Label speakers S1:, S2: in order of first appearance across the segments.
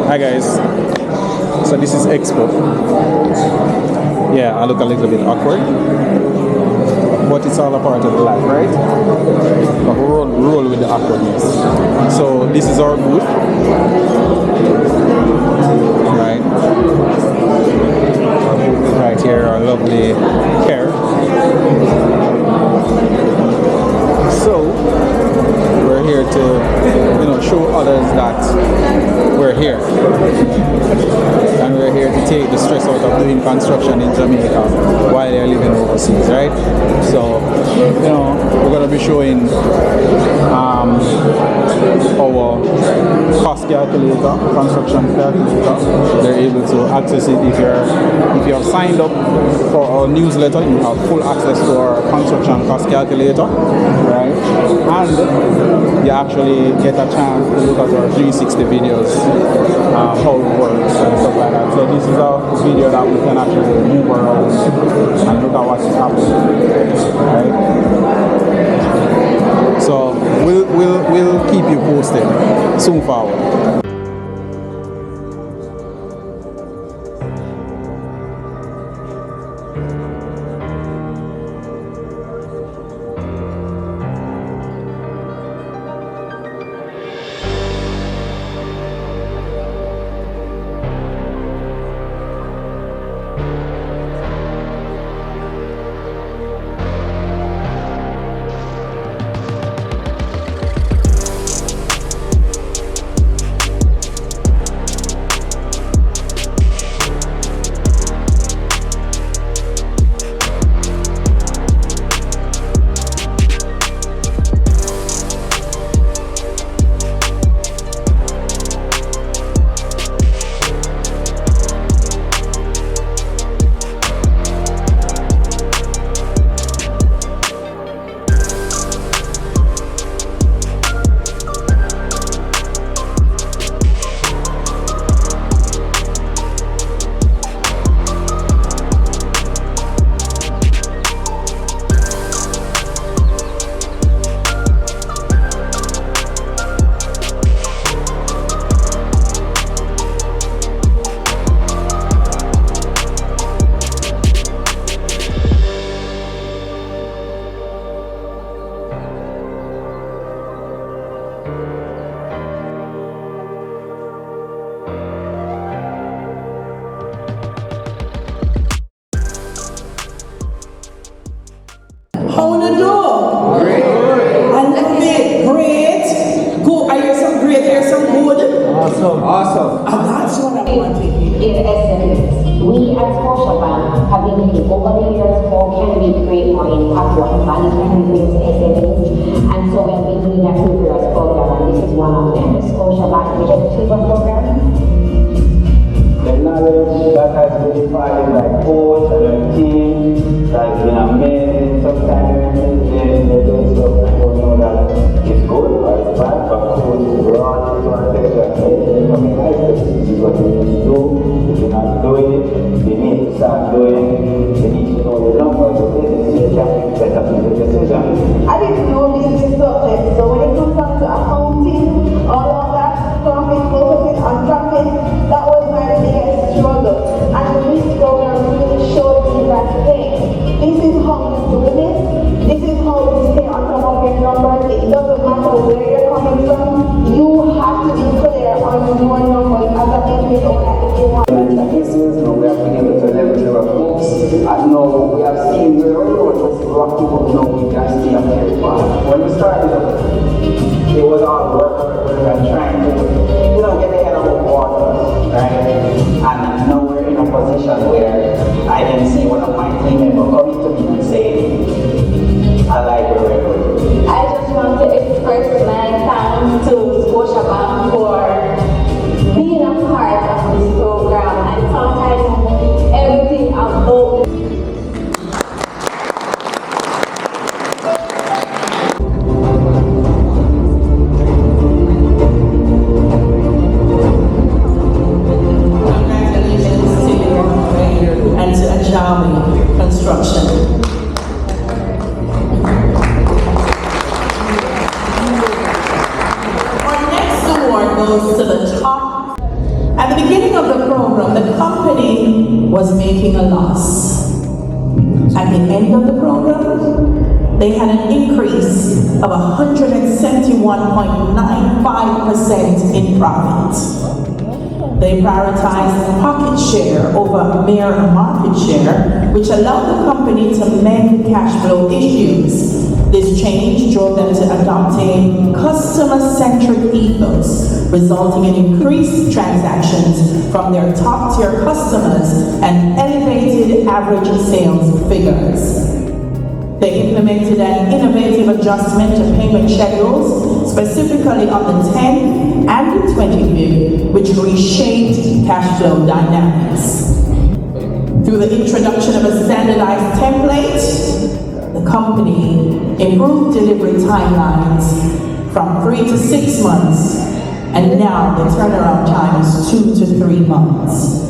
S1: Hi guys, so this is Expo. Yeah, I look a little bit awkward, but it's all a part of the life, right? But roll with the awkwardness. So this is our booth, right? Right here, our lovely hair. So we're here to, show others that we're here, and we're here to take the stress out of doing construction in Jamaica while they're living overseas, right? So, we're gonna be showing our cost calculator, construction calculator. They're able to access it if you have signed up for our newsletter. You have full access to our construction cost calculator, right? And you actually get a chance to look at our 360 videos, how it works and stuff like that. So this is a video that we can actually move around and look at what is happening, right? So we'll keep you posted soon forward.
S2: How do you do? Great. And great. Good. Are you some great? Are you some good? Awesome. And that's what I want to hear.
S3: In essence, we at Scotiabank have been looking over the years how can we create more impact, what value can we bring to SMEs, and so we have been doing a rigorous program, and this is one of them, the Scotiabank Vision Achievers Award.
S4: The knowledge that has been imparted by coach and your team has been amazing. Sometimes they do stuff I don't know that it's good or it's bad, but coach is brought into our section. Hey, coming like this is what you need to do. If you're not doing it, you need to start doing it. You need to know your numbers, your business, so you can make better business decisions.
S5: I didn't know business subject, so when it comes down to accounting, all of that, profit, focusing on profit, that was my biggest struggle. And this program really showed me that, hey, this is how you do this, this is how you stay on top of your numbers. It doesn't matter where you're coming from, you have to be clear on your numbers as a business owner if you want.
S4: We have been able to leverage our books, and now we have seen where our road was rocky, but now we can see a clear path. When we started, it was all work and trying to, get ahead of the waters, right? And now we're in a position where I can see one of my team members coming to me and saying, I like where we're going.
S3: I just want to express my thanks to Scotiabank for being a part of this program, and sometimes everything about
S2: At the beginning of the program, the company was making a loss. At the end of the program, they had an increase of 171.95% in profit. They prioritized pocket share over mere market share, which allowed the company to mend cash flow issues. This change drove them to adopt a customer-centric ethos, resulting in increased transactions from their top-tier customers and elevated average sales figures. They implemented an innovative adjustment to payment schedules, specifically on the 10th and the 25th, which reshaped cash flow dynamics. Through the introduction of a standardized template, the company improved delivery timelines from 3 to 6 months, and now the turnaround time is 2 to 3 months.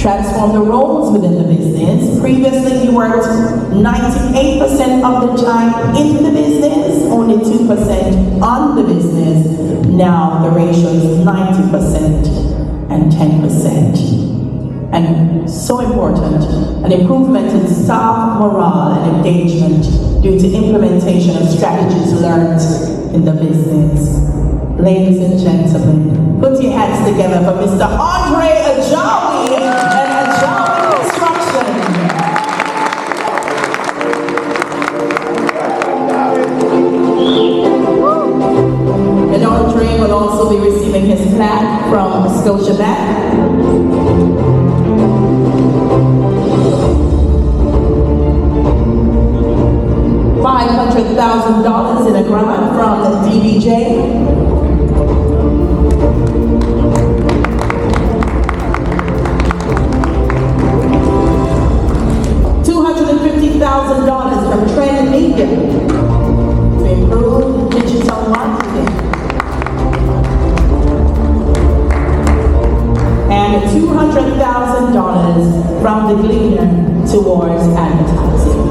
S2: Transform the roles within the business. Previously, you worked 98% of the time in the business, only 2% on the business. Now the ratio is 90% and 10%. And so important, an improvement in staff morale and engagement due to implementation of strategies learned in the business. Ladies and gentlemen, put your hands together for Mr. AJAWI and AJAWI Construction. And Andre will also be receiving his plaque from Scotiabank. $500,000 in a grant from the DBJ. $250,000 from Trend Media to improve digital marketing. And $200,000 from the Gleaner towards advertising.